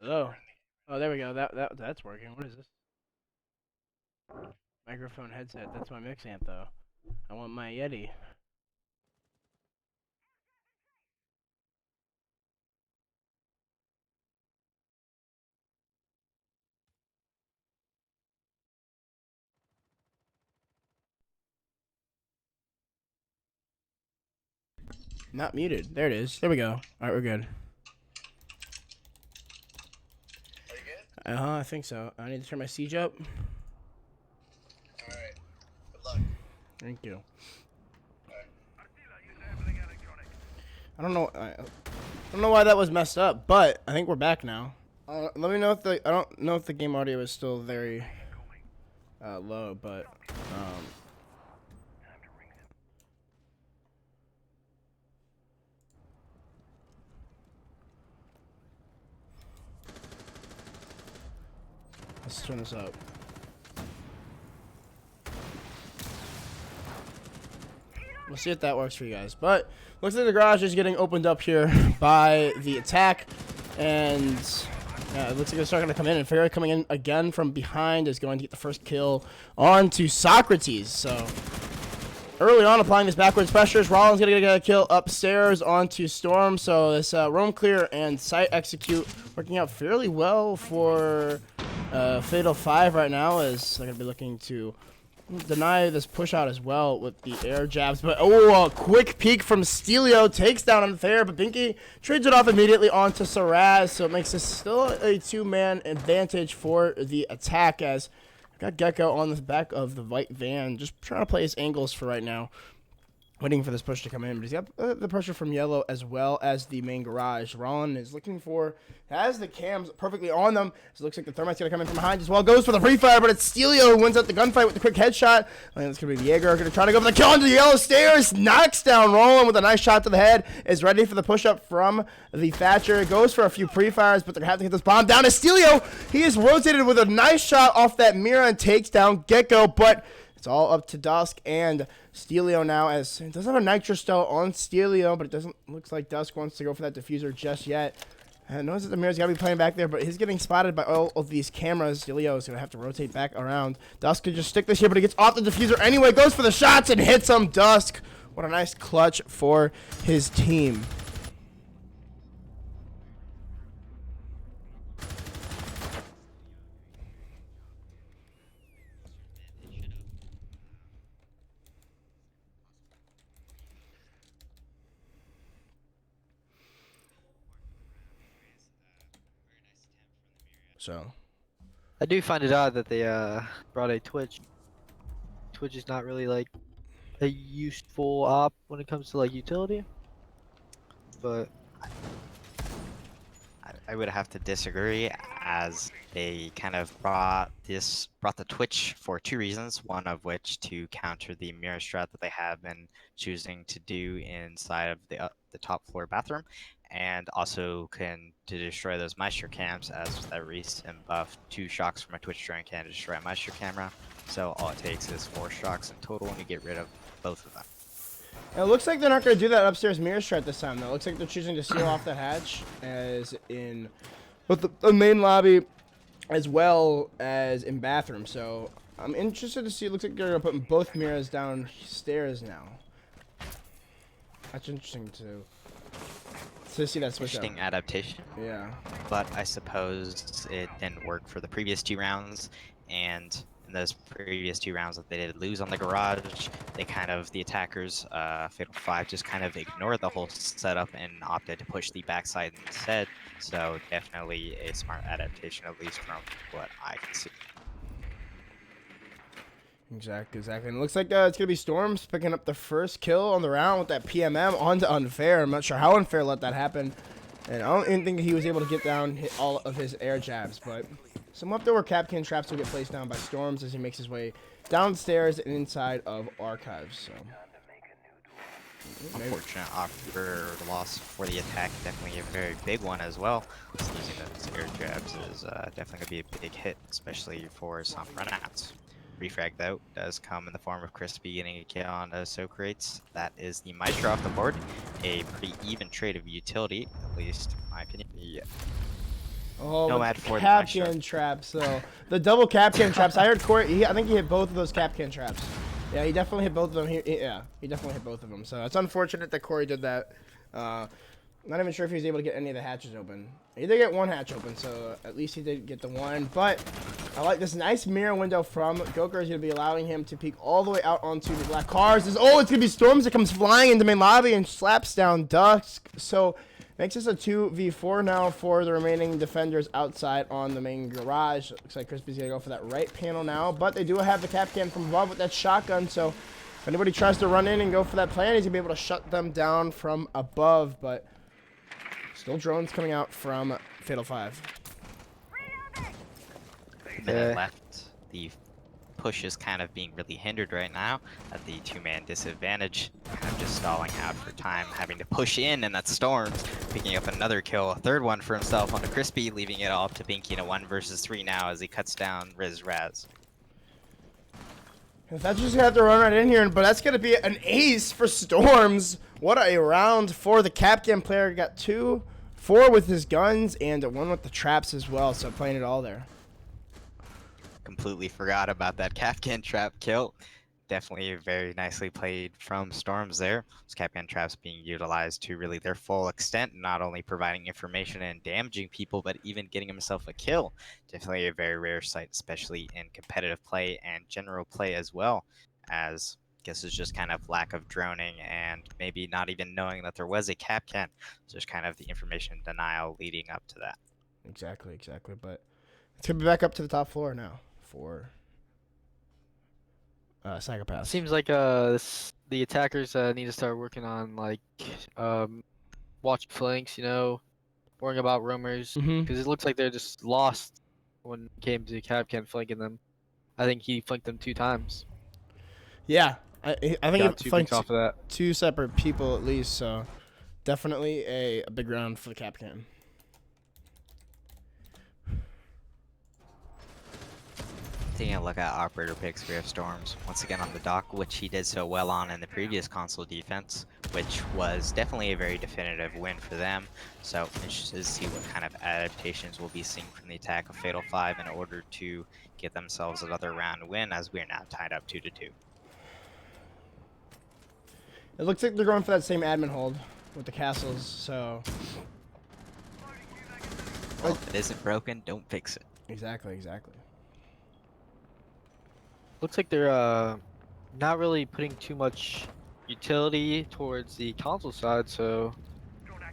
Hello. Oh, there we go. That's working. What is this? Microphone headset. That's my mix amp though. I want my Yeti. Not muted. There it is. There we go. All right, we're good. Are you good? I think so. I need to turn my siege up. Alright. Good luck. Thank you. Alright. I don't know why that was messed up, but I think we're back now. Let me know if I don't know if the game audio is still very low, but let's turn this up. We'll see if that works for you guys. But looks like the garage is getting opened up here by the attack, and yeah, it looks like they're starting to come in. And Farrah coming in again from behind is going to get the first kill onto Socrates. So early on, applying this backwards pressures, Rollins gonna get a kill upstairs onto Storm. So this roam clear and site execute working out fairly well for Fatal 5 right now, as they're gonna be looking to deny this push out as well with the air jabs. But a quick peek from Stelio takes down Unfair, but Binky trades it off immediately onto Saraz, so it makes this still a two-man advantage for the attack, as got Gecko on the back of the white van, just trying to play his angles for right now, waiting for this push to come in. But he's got the pressure from Yellow as well as the main garage. Ron is looking for, has the cams perfectly on them. So it looks like the Thermite's going to come in from behind as well. Goes for the free fire, but it's Stelio who wins out the gunfight with the quick headshot. I think it's going to be Jaeger. Going to try to go for the kill onto the yellow stairs. Knocks down Roland with a nice shot to the head. Is ready for the push-up from the Thatcher. Goes for a few pre-fires, but they're going to have to get this bomb down to Stelio. He is rotated with a nice shot off that mirror and takes down Gecko, but it's all up to Dusk and Stelio now, as it doesn't have a Nitro still on Stelio, but it doesn't looks like Dusk wants to go for that diffuser just yet. And knows that the mirror's got to be playing back there, but he's getting spotted by all of these cameras. Stelio is going to have to rotate back around. Dusk could just stick this here, but he gets off the diffuser anyway, goes for the shots and hits him. Dusk, what a nice clutch for his team. So I do find it odd that they brought a Twitch. Twitch is not really like a useful op when it comes to like utility, but I would have to disagree, as they kind of brought the Twitch for two reasons. One of which to counter the mirror strat that they have been choosing to do inside of the top floor bathroom, and also to destroy those Maestro cams, as that recent buff, 2 shocks from a Twitch drone can destroy a Maestro camera. So all it takes is 4 shocks in total, and you get rid of both of them. it looks like they're not going to do that upstairs mirror strat this time, though. It looks like they're choosing to seal off the hatch, as in both the main lobby as well as in bathroom. So I'm interested to see. It looks like they're going to put both mirrors downstairs now. That's interesting to see that switch Interesting out. adaptation. Yeah. But I suppose it didn't work for the previous 2 rounds, and in those previous 2 rounds that they did lose on the garage, the attackers, Fatal 5, just kind of ignored the whole setup and opted to push the backside instead. So definitely a smart adaptation, at least from what I can see. Exactly. And it looks like it's going to be Storms picking up the first kill on the round with that PMM onto Unfair. I'm not sure how Unfair let that happen. And I don't even think he was able to get down all of his air jabs. But some leftover Capcan traps will get placed down by Storms as he makes his way downstairs and inside of Archives. So Unfortunate offer loss for the attack, definitely a very big one as well. Using those air jabs is definitely going to be a big hit, especially for some runouts. Refrag though does come in the form of Crispy getting a kill on Socrates. That is the Maestro off the board. A pretty even trade of utility, at least in my opinion. Yeah. Oh, Nomad the for the nice shot. Capcan traps, though. The double Capcan traps. I heard Corey. I think he hit both of those Capcan traps. Yeah, he definitely hit both of them. Yeah, he definitely hit both of them. So it's unfortunate that Corey did that. Not even sure if he was able to get any of the hatches open. He did get one hatch open, so at least he did get the one. But I like this nice mirror window from Goker is going to be allowing him to peek all the way out onto the black cars. Oh, it's going to be Storms that comes flying into main lobby and slaps down Dusk. So makes this a 2v4 now for the remaining defenders outside on the main garage. Looks like Crispy's going to go for that right panel now. But they do have the Capcan from above with that shotgun, so if anybody tries to run in and go for that plan, he's going to be able to shut them down from above. But still drones coming out from Fatal 5. Minute left. The push is kind of being really hindered right now at the two-man disadvantage. Kind of just stalling out for time, having to push in, and that's Storms picking up another kill, a third one for himself onto Crispy, leaving it all up to Binky in a 1 versus 3 now as he cuts down Riz Raz. That's just gonna have to run right in here, but that's gonna be an ace for Storms. What a round for the Capcan player. Got 2, 4 with his guns, and 1 with the traps as well, so playing it all there. Completely forgot about that Capcan trap kill. Definitely very nicely played from Storms there. Those Capcan traps being utilized to really their full extent, not only providing information and damaging people, but even getting himself a kill. Definitely a very rare sight, especially in competitive play and general play as well, as I guess it's just kind of lack of droning and maybe not even knowing that there was a Capcan. So there's kind of the information denial leading up to that. Exactly. But it's gonna be back up to the top floor now for PsykoPaths. Seems like the attackers need to start working on like watching flanks, worrying about roamers, because it looks like they're just lost when it came to Capcan flanking them. I think he flanked them 2 times. Yeah, I think Got he 2 flanked picks off of that. 2 separate people at least, so definitely a big round for the Capcan. Taking a look at operator picks, we have Storms once again on the dock, which he did so well on in the previous console defense, which was definitely a very definitive win for them. So interested to see what kind of adaptations we'll be seeing from the attack of Fatal 5 in order to get themselves another round win, as we are now tied up 2-2. It looks like they're going for that same admin hold with the castles, so Well, if it isn't broken, don't fix it. exactly. Looks like they're not really putting too much utility towards the console side, so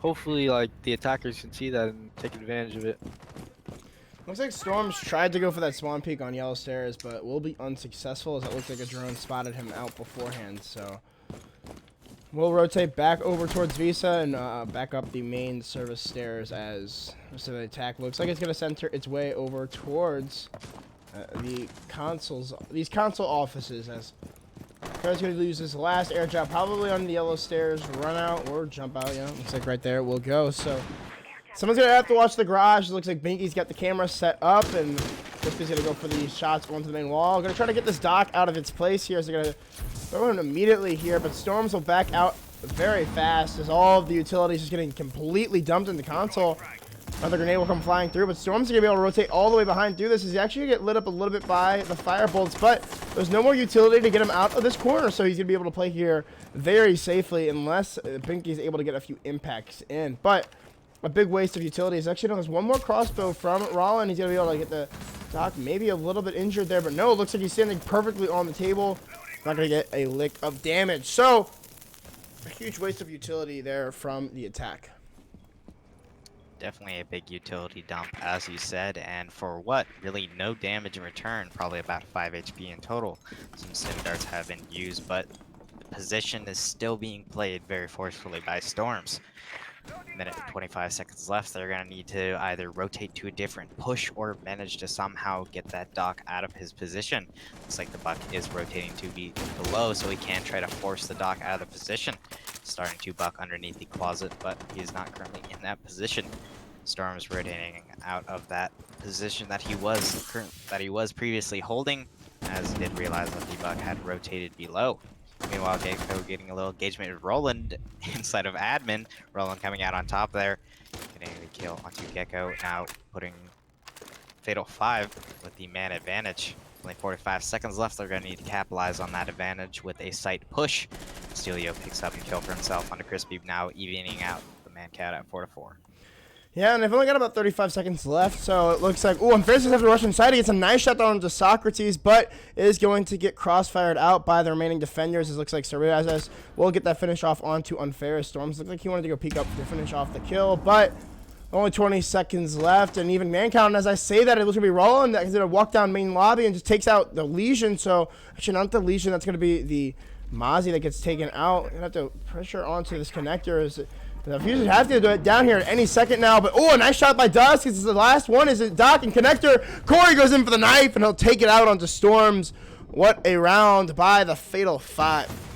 hopefully like the attackers can see that and take advantage of it. Looks like Storms tried to go for that spawn peak on yellow stairs, but will be unsuccessful as it looks like a drone spotted him out beforehand. So we'll rotate back over towards Visa and back up the main service stairs as the attack looks like it's going to center its way over towards these console offices, as Fred's going to use his last air drop probably on the yellow stairs, run out or jump out. Yeah, looks like right there will go. So someone's going to have to watch the garage. It looks like Binky's got the camera set up, and Crispy's going to go for these shots onto the main wall. Going to try to get this dock out of its place here, so they're going to throw him immediately here, but Storms will back out very fast as all of the utilities just getting completely dumped in the console. Another grenade will come flying through, but Storms are going to be able to rotate all the way behind through this. He's actually going to get lit up a little bit by the fire bolts, but there's no more utility to get him out of this corner, so he's going to be able to play here very safely unless Binky's able to get a few impacts in. But a big waste of utilities. Actually, no, there's one more crossbow from Rollin. He's going to be able to get the dock maybe a little bit injured there, but no, it looks like he's standing perfectly on the table. Not going to get a lick of damage. So, a huge waste of utility there from the attack. Definitely a big utility dump, as you said, and for what? Really no damage in return, probably about 5 HP in total. Some sim darts have been used, but the position is still being played very forcefully by Storms. Minute and 25 seconds left. They're going to need to either rotate to a different push or manage to somehow get that dock out of his position. Looks like the buck is rotating to be below, so he can try to force the dock out of the position. Starting to buck underneath the closet, but he is not currently in that position. Storm's rotating out of that position that he was previously holding, as he did realize that the buck had rotated below. Meanwhile, Gecko getting a little engagement with Roland inside of admin. Roland coming out on top there, getting the kill onto Gecko. Now putting Fatal 5 with the man advantage. Only 45 seconds left. They're going to need to capitalize on that advantage with a site push. Stelio picks up and kill for himself onto Crispy, now evening out the man count at 4-4. Yeah, and they've only got about 35 seconds left, so it looks like, oh, Unfair's going to have to rush inside. He gets a nice shot down to Socrates, but is going to get crossfired out by the remaining defenders. It looks like Cerezas will get that finish off onto Unfair. Storms looks like he wanted to go peek up to finish off the kill, but only 20 seconds left, and even man count. And as I say that, it looks going to be Roland that's going to walk down main lobby and just takes out the Legion. So, actually, not the Legion, that's going to be the Mozzie that gets taken out. Going to have to pressure onto this connector. The Fusers have to do it down here at any second now, but oh, a nice shot by Dusk. This is the last one. Is it Doc and Connector? Corey goes in for the knife, and he'll take it out onto Storms. What a round by the Fatal 5.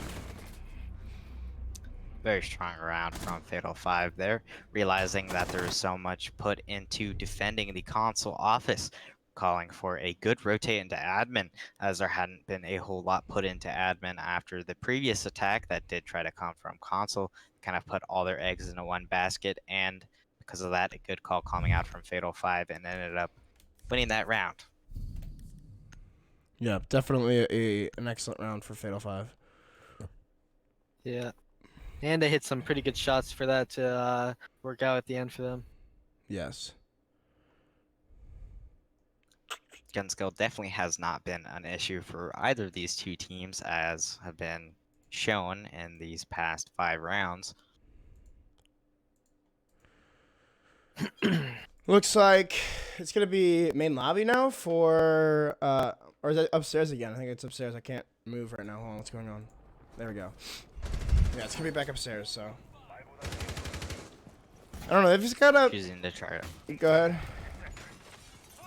Very strong round from Fatal 5 there, realizing that there is so much put into defending the console office, calling for a good rotate into admin, as there hadn't been a whole lot put into admin after the previous attack that did try to come from console. Kind of put all their eggs into one basket, and because of that, a good call coming out from Fatal 5 and ended up winning that round. Yeah, definitely an excellent round for Fatal 5. Yeah. And they hit some pretty good shots for that to work out at the end for them. Yes. Gun skill definitely has not been an issue for either of these two teams, as have been shown in these past 5 rounds. Looks like it's going to be main lobby now for, or is it upstairs again? I think it's upstairs. I can't move right now. Hold on, what's going on? There we go. Yeah, it's going to be back upstairs, so. I don't know, they've just got to. Choosing to try to. Go ahead.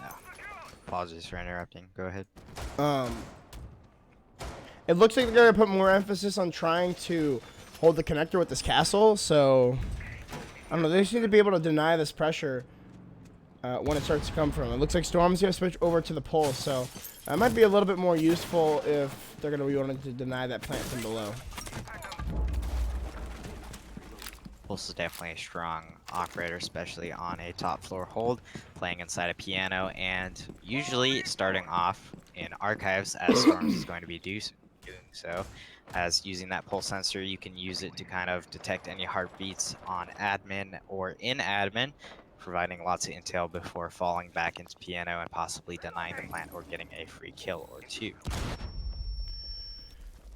No. Apologies for interrupting. Go ahead. It looks like they're going to put more emphasis on trying to hold the connector with this castle, so. I don't know, they just need to be able to deny this pressure when it starts to come from. It looks like Storm's going to switch over to the pulse, so it might be a little bit more useful if they're going to be wanting to deny that plant from below. Pulse is definitely a strong operator, especially on a top floor hold, playing inside a piano, and usually starting off in archives, as Storms is going to be doing so. As using that pulse sensor, you can use it to kind of detect any heartbeats on admin or in admin, providing lots of intel before falling back into piano and possibly denying the plant or getting a free kill or two.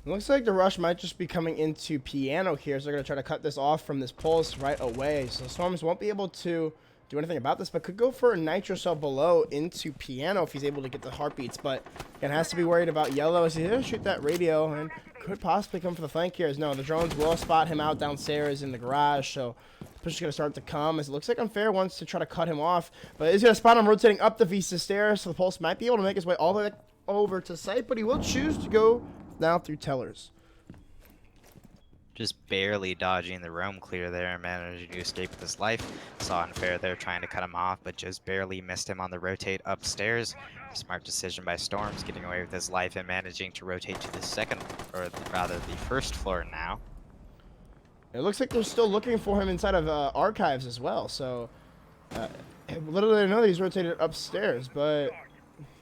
It looks like the rush might just be coming into piano here, so they're going to try to cut this off from this pulse right away. So Storms won't be able to do anything about this, but could go for a nitro cell below into piano if he's able to get the heartbeats. But again, has to be worried about yellow as he's going to shoot that radio and could possibly come for the flank here. As no, the drones will spot him out downstairs in the garage, so push is going to start to come as it looks like Unfair wants to try to cut him off, but he's going to spot him rotating up the Vista stairs, so the pulse might be able to make his way all the way over to site, but he will choose to go now through tellers. Just barely dodging the roam clear there and managing to escape with his life. Saw Unfair there trying to cut him off, but just barely missed him on the rotate upstairs. Smart decision by Storms, getting away with his life and managing to rotate to the second, or rather the first floor now. It looks like they're still looking for him inside of archives as well, so little do they know that he's rotated upstairs, but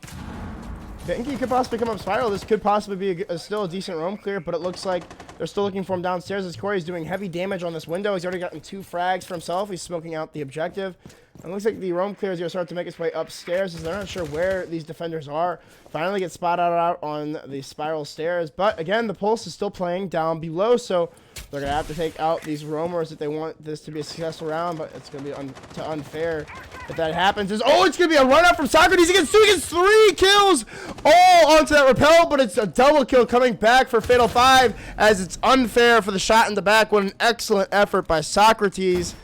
I think he could possibly come up spiral. This could possibly be still a decent roam clear, but it looks like they're still looking for him downstairs as Corey's doing heavy damage on this window. He's already gotten 2 frags for himself. He's smoking out the objective. It looks like the roam clear is going to start to make its way upstairs as they're not sure where these defenders are. Finally get spotted out on the spiral stairs, but again, the pulse is still playing down below, so they're going to have to take out these roamers if they want this to be a successful round, but it's going to be unfair if that happens. It's going to be a run-up from Socrates. He gets 2, he gets 3 kills all onto that rappel, but it's a double kill coming back for Fatal 5 as it's unfair for the shot in the back. What an excellent effort by Socrates,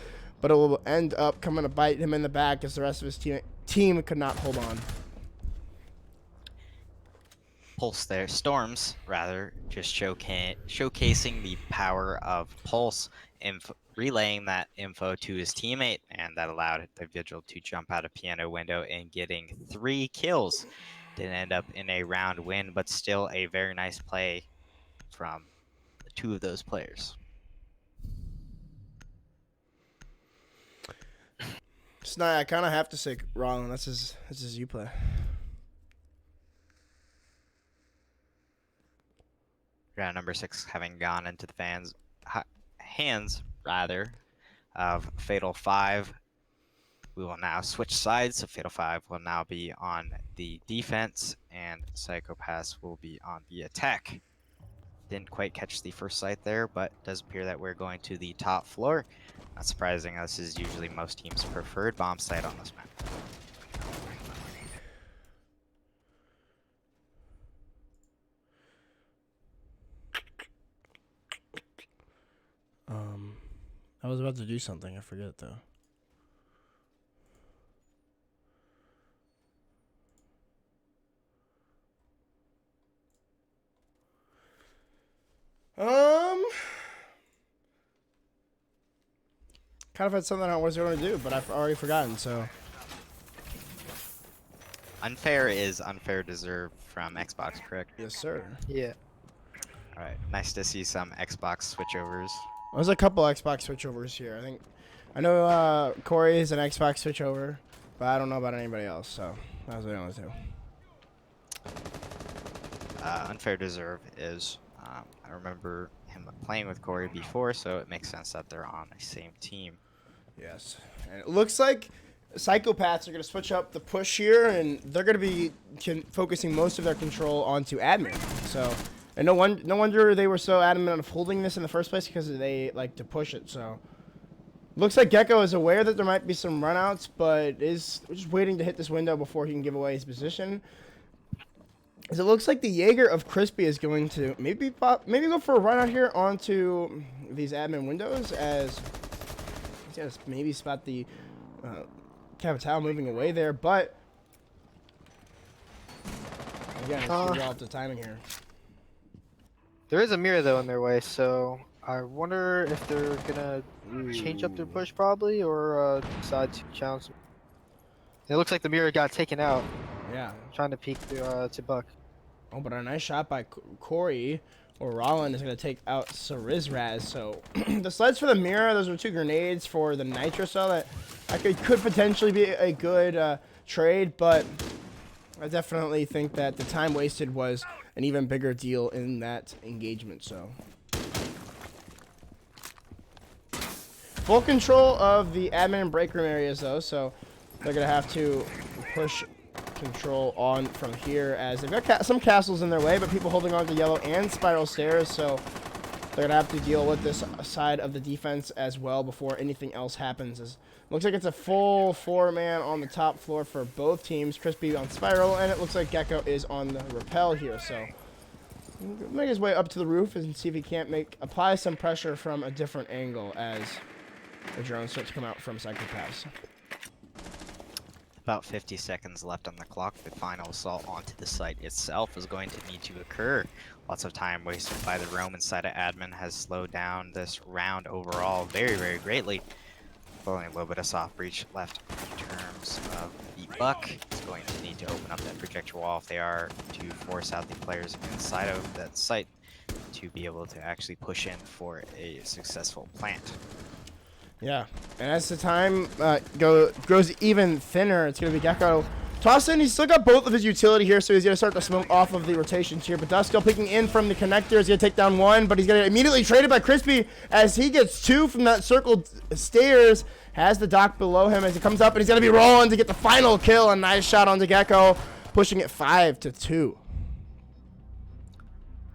but it will end up coming to bite him in the back as the rest of his team could not hold on. Pulse there, Storms rather, just showcasing the power of Pulse, relaying that info to his teammate, and that allowed the Vigil to jump out a piano window and getting 3 kills. Didn't end up in a round win, but still a very nice play from 2 of those players. Snide, I kind of have to say Rollin. That's his U play. Round number 6 having gone into the hands rather of Fatal 5. We will now switch sides, so Fatal 5 will now be on the defense, and PsykoPaths will be on the attack. Didn't quite catch the first sight there, but it does appear that we're going to the top floor. Not surprising, this is usually most teams' preferred bomb site on this map. I was about to do something. I forget though. Kind of had something I was going to do, but I've already forgotten. So Unfair is unfair deserved from Xbox, correct? yes, sir. Yeah. All right, nice to see some Xbox switchovers. There's a couple Xbox switchovers here. I know Corey is an Xbox switchover, but I don't know about anybody else. So that was the only two. Unfair deserve is, I remember him playing with Corey before, so it makes sense that they're on the same team. Yes, and it looks like PsykoPaths are going to switch up the push here, and they're going to be focusing most of their control onto admin. So, and no wonder they were so adamant on holding this in the first place, because they like to push it. So, looks like Gecko is aware that there might be some runouts, but is just waiting to hit this window before he can give away his position. As it looks like the Jaeger of Crispy is going to maybe go for a run out here onto these admin windows, as he's going to maybe spot the Capital moving away there, but again, it's all up to timing here. There is a mirror though in their way, so I wonder if they're gonna change up their push probably, or decide to challenge. It looks like the mirror got taken out. Yeah. Trying to peek to Buck. Oh, but a nice shot by Corey, or Rollin is going to take out Sarizraz. So the sleds for the mirror, those were 2 grenades for the nitro cell that could potentially be a good trade, but I definitely think that the time wasted was an even bigger deal in that engagement. So full control of the admin and break room areas though, so they're going to have to push control on from here, as they've got some castles in their way, but people holding on to yellow and spiral stairs, so they're gonna have to deal with this side of the defense as well before anything else happens. As looks like it's a full 4-man on the top floor for both teams. Crispy on spiral, and it looks like Gecko is on the rappel here, so make his way up to the roof and see if he can't apply some pressure from a different angle as the drones start to come out from PsykoPaths. About 50 seconds left on the clock. The final assault onto the site itself is going to need to occur. Lots of time wasted by the roam inside of admin has slowed down this round overall very, very greatly. Only a little bit of soft breach left in terms of the Buck. It's going to need to open up that projector wall if they are to force out the players inside of that site to be able to actually push in for a successful plant. Yeah, and as the time grows even thinner, it's going to be Gecko tossing. He's still got both of his utility here, so he's going to start to smoke off of the rotations here. But Dusk still picking in from the connector. He's going to take down 1, but he's going to immediately traded by Crispy as he gets 2 from that circled stairs. Has the dock below him as he comes up, and he's going to be rolling to get the final kill. A nice shot onto Gecko, pushing it 5-2.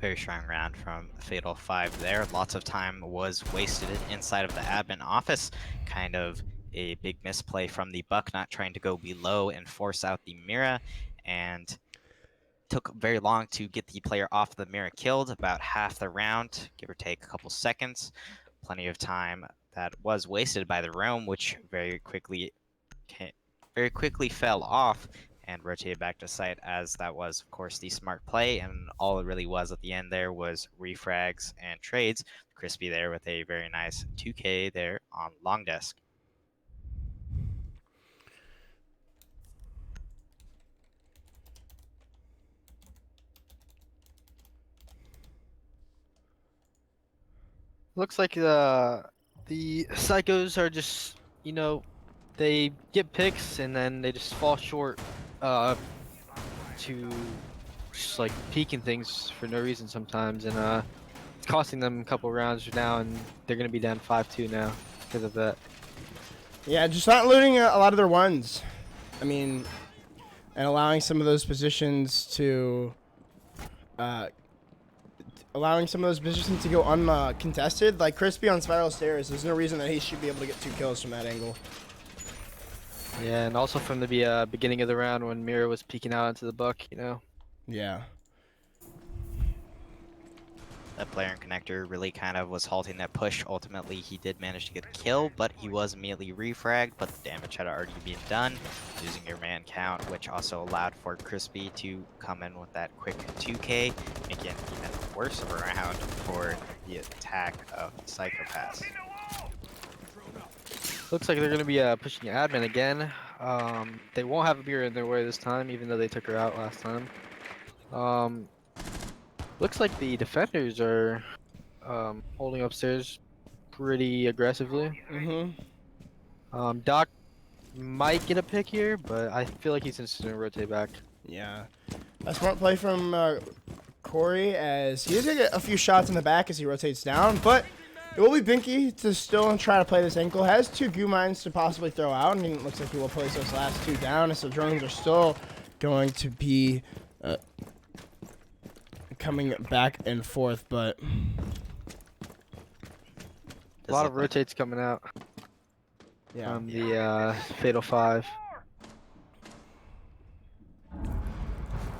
Very strong round from Fatal 5 there. Lots of time was wasted inside of the admin office. Kind of a big misplay from the Buck, not trying to go below and force out the Mira, and took very long to get the player off the Mira killed. About half the round, give or take a couple seconds. Plenty of time that was wasted by the roam, which very quickly fell off and rotated back to site, as that was, of course, the smart play, and all it really was at the end there was refrags and trades. Crispy there with a very nice 2K there on long desk. Looks like the psychos are just, you know, they get picks and then they just fall short to just like peeking things for no reason sometimes, and it's costing them a couple rounds now, and they're gonna be down 5-2 now because of that. Yeah, just not looting a lot of their ones. I mean, and allowing some of those positions to go uncontested. Like Crispy on Spiral Stairs, there's no reason that he should be able to get 2 kills from that angle. Yeah, and also from the beginning of the round when Mira was peeking out into the buck, you know. Yeah. That player in connector really kind of was halting that push. Ultimately, he did manage to get a kill, but he was immediately refragged, but the damage had already been done, losing your man count, which also allowed for Crispy to come in with that quick 2k, making it even worse of a round for the attack of PsykoPaths. Looks like they're gonna be pushing admin again. They won't have a Mira in their way this time, even though they took her out last time. Looks like the defenders are holding upstairs pretty aggressively. Doc might get a pick here, but I feel like he's just gonna rotate back. Yeah. A smart play from Corey, as he is going to get a few shots in the back as he rotates down, but it will be Binky to still try to play this ankle. Has 2 goo mines to possibly throw out, and it looks like he will place those last 2 down, and so drones are still going to be coming back and forth, but A lot of rotates coming out from the Fatal 5.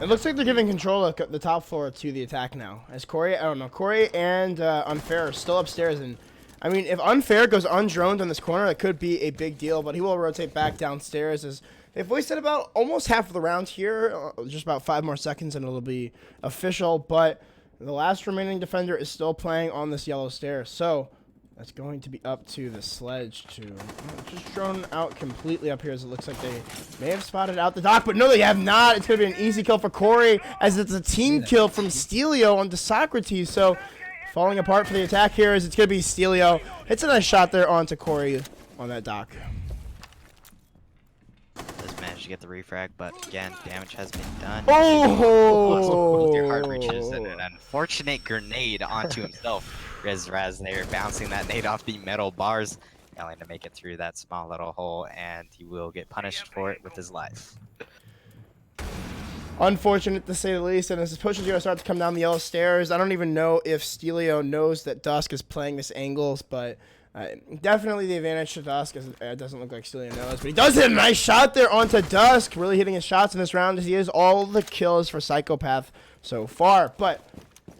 It looks like they're giving control of the top floor to the attack now. As Corey and Unfair are still upstairs, and I mean, if Unfair goes undroned on this corner, that could be a big deal, but he will rotate back downstairs as they've wasted about almost half of the round here, just about 5 more seconds and it'll be official, but the last remaining defender is still playing on this yellow stair, so that's going to be up to the sledge to just drone out completely up here, as it looks like they may have spotted out the dock, but no, they have not. It's going to be an easy kill for Corey, as it's a team kill from Stelio onto Socrates, so falling apart for the attack here is it's going to be Stelio. Hits a nice shot there onto Corey on that dock. Does manage to get the refrag, but again, damage has been done. Oh! With your hard reaches and an unfortunate grenade onto himself. Raz there, bouncing that nade off the metal bars, failing to make it through that small little hole, and he will get punished for it with his life. Unfortunate to say the least, and as his push is going to start to come down the yellow stairs, I don't even know if Stelio knows that Dusk is playing this angles, but definitely the advantage to Dusk, as it doesn't look like Stelio knows, but he does hit a nice shot there onto Dusk, really hitting his shots in this round, as he has all the kills for PsykoPath so far, but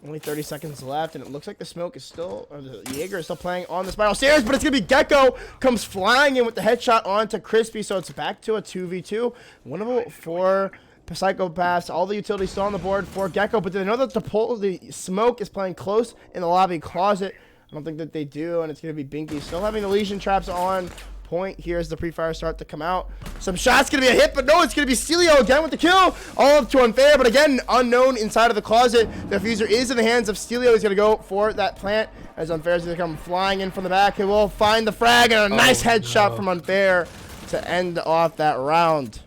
only 30 seconds left, and it looks like the smoke is still, or the Jaeger is still playing on the spiral stairs, but it's going to be Gecko, comes flying in with the headshot onto Crispy, so it's back to a 2v2. Winnable for PsykoPaths. All the utilities still on the board for Gecko, but they know that the smoke is playing close in the lobby closet. I don't think that they do, and it's going to be Binky still having the Legion traps on point here as the pre-fire start to come out. Some shots going to be a hit, but no, it's going to be Stelio again with the kill. All up to Unfair, but again, unknown inside of the closet. The diffuser is in the hands of Stelio. He's going to go for that plant as Unfair is going to come flying in from the back. He will find the frag, and a nice headshot from Unfair to end off that round.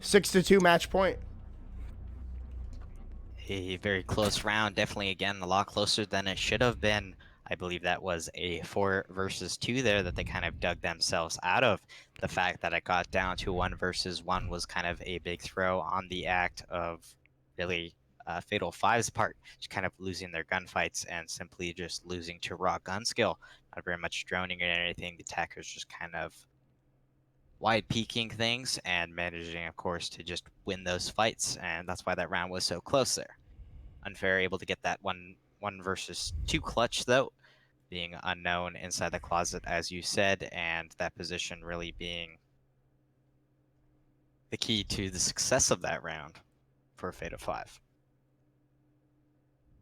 6-2 match point. A very close round, definitely again a lot closer than it should have been. I believe that was a 4 versus 2 there that they kind of dug themselves out of. The fact that it got down to 1 versus 1 was kind of a big throw on the act of really Fatal 5's part, just kind of losing their gunfights and simply just losing to raw gun skill. Not very much droning or anything. The attackers just kind of wide peeking things and managing, of course, to just win those fights, and that's why that round was so close there. Unfair able to get that 1 versus 2 clutch, though, being unknown inside the closet, as you said, and that position really being the key to the success of that round for Fatal 5.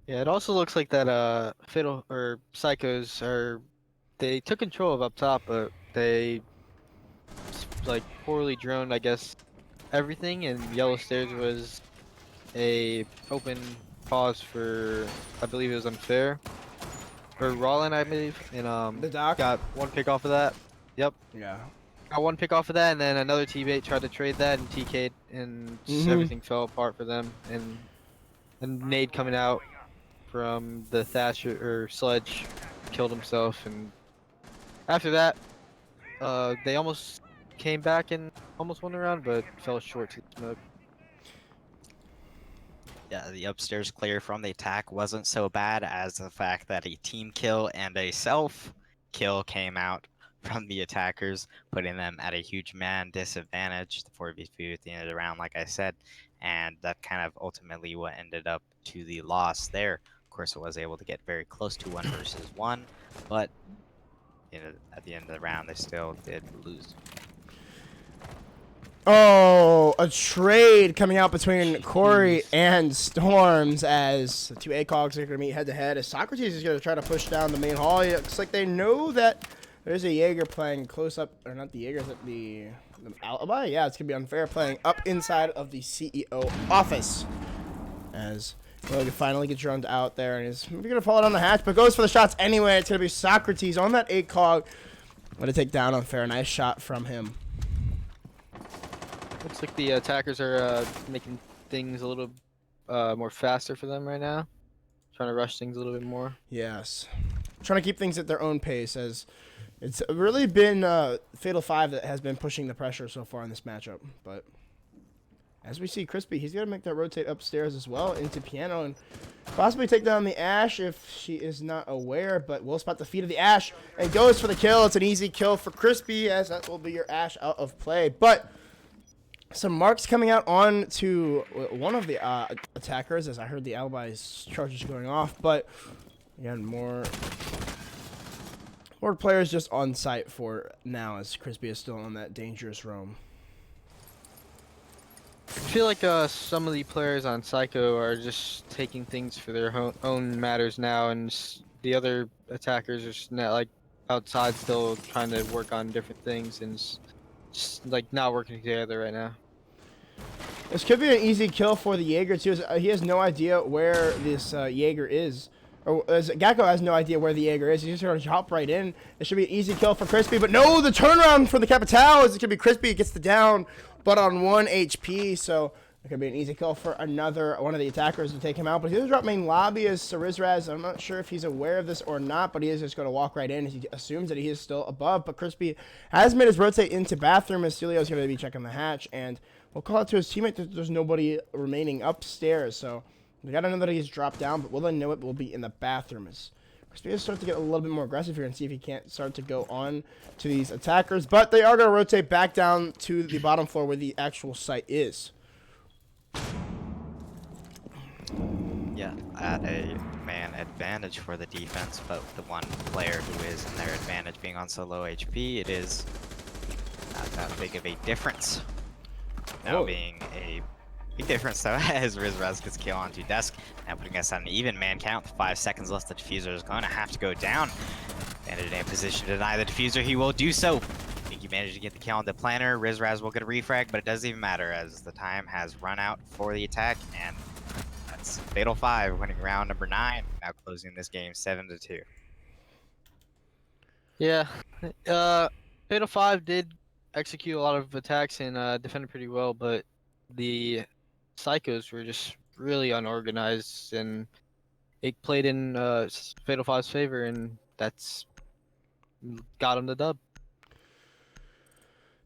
Yeah, it also looks like that Fatal or Psychos they took control of up top, but they like poorly droned, I guess, everything, and yellow stairs was a open pause for, I believe it was Unfair. or Rollin, I believe, and The doc? got one pick off of that. Yep. Yeah. Got one pick off of that, and then another teammate tried to trade that and TK'd, and just everything fell apart for them. And nade coming out from the Thatcher or Sledge killed himself, and after that, they almost came back and almost won the round, but fell short to the smoke. Yeah, the upstairs clear from the attack wasn't so bad as the fact that a team kill and a self kill came out from the attackers, putting them at a huge man disadvantage, the 4v2 at the end of the round, like I said, and that kind of ultimately what ended up to the loss there. Of course, it was able to get very close to 1 versus 1, but at the end of the round, they still did lose. Oh, a trade coming out between Corey and Storms as the two ACOGs are going to meet head-to-head. As Socrates is going to try to push down the main hall. It looks like they know that there's a Jaeger playing close up, or not the Jaeger, is it the alibi? Yeah, it's going to be unfair, playing up inside of the CEO office. As Logan finally gets drowned out there and is maybe going to fall down the hatch, but goes for the shots anyway. It's going to be Socrates on that ACOG. Going to take down unfair. Nice shot from him. Looks like the attackers are making things a little more faster for them right now. Trying to rush things a little bit more. Yes. Trying to keep things at their own pace, as it's really been Fatal 5 that has been pushing the pressure so far in this matchup. But as we see, Crispy, he's going to make that rotate upstairs as well into Piano and possibly take down the Ash if she is not aware. But will spot the feet of the Ash and goes for the kill. It's an easy kill for Crispy, as that will be your Ash out of play. But some marks coming out on to one of the attackers, as I heard the alibi's charges going off. But again, more players just on site for now, as Crispy is still on that dangerous roam. I feel like some of the players on Psycho are just taking things for their own matters now, and the other attackers are just not, like, outside still trying to work on different things and just like not working together right now. This could be an easy kill for the Jaeger too. He has no idea where this Jaeger is. Or Gakko has no idea where the Jaeger is. He's just going to hop right in. It should be an easy kill for Crispy. But no, the turnaround for the Capital is it could be Crispy. It gets the down, but on 1 HP. So it could be an easy kill for another one of the attackers to take him out. But he's going to drop main lobby as Rizraz. I'm not sure if he's aware of this or not, but he is just going to walk right in. He assumes that he is still above. But Crispy has made his rotate into bathroom, as Celio is going to be checking the hatch. And we'll call it to his teammate that there's nobody remaining upstairs. So we got to know that he's dropped down, but will they know it will be in the bathroom. As Crispy will start to get a little bit more aggressive here and see if he can't start to go on to these attackers. But they are going to rotate back down to the bottom floor where the actual site is. Yeah, at a man advantage for the defense, but the one player who is in their advantage being on so low HP, it is not that big of a difference. Now being a big difference though, as Rizraz gets kill onto desk, now putting us on an even man count. 5 seconds left, the diffuser is going to have to go down. Bandit in a position to deny the diffuser, he will do so. I think he managed to get the kill on the planner. Rizraz will get a refrag, but it doesn't even matter as the time has run out for the attack, and that's Fatal 5 winning round number 9, now closing this game 7-2. Yeah, Fatal 5 did execute a lot of attacks and defended pretty well, but the Psychos were just really unorganized, and it played in Fatal 5's favor, and that's got him the dub.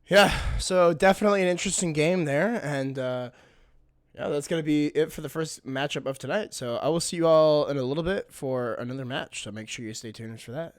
Yeah, so definitely an interesting game there, and yeah, that's going to be it for the first matchup of tonight. So I will see you all in a little bit for another match, so make sure you stay tuned for that.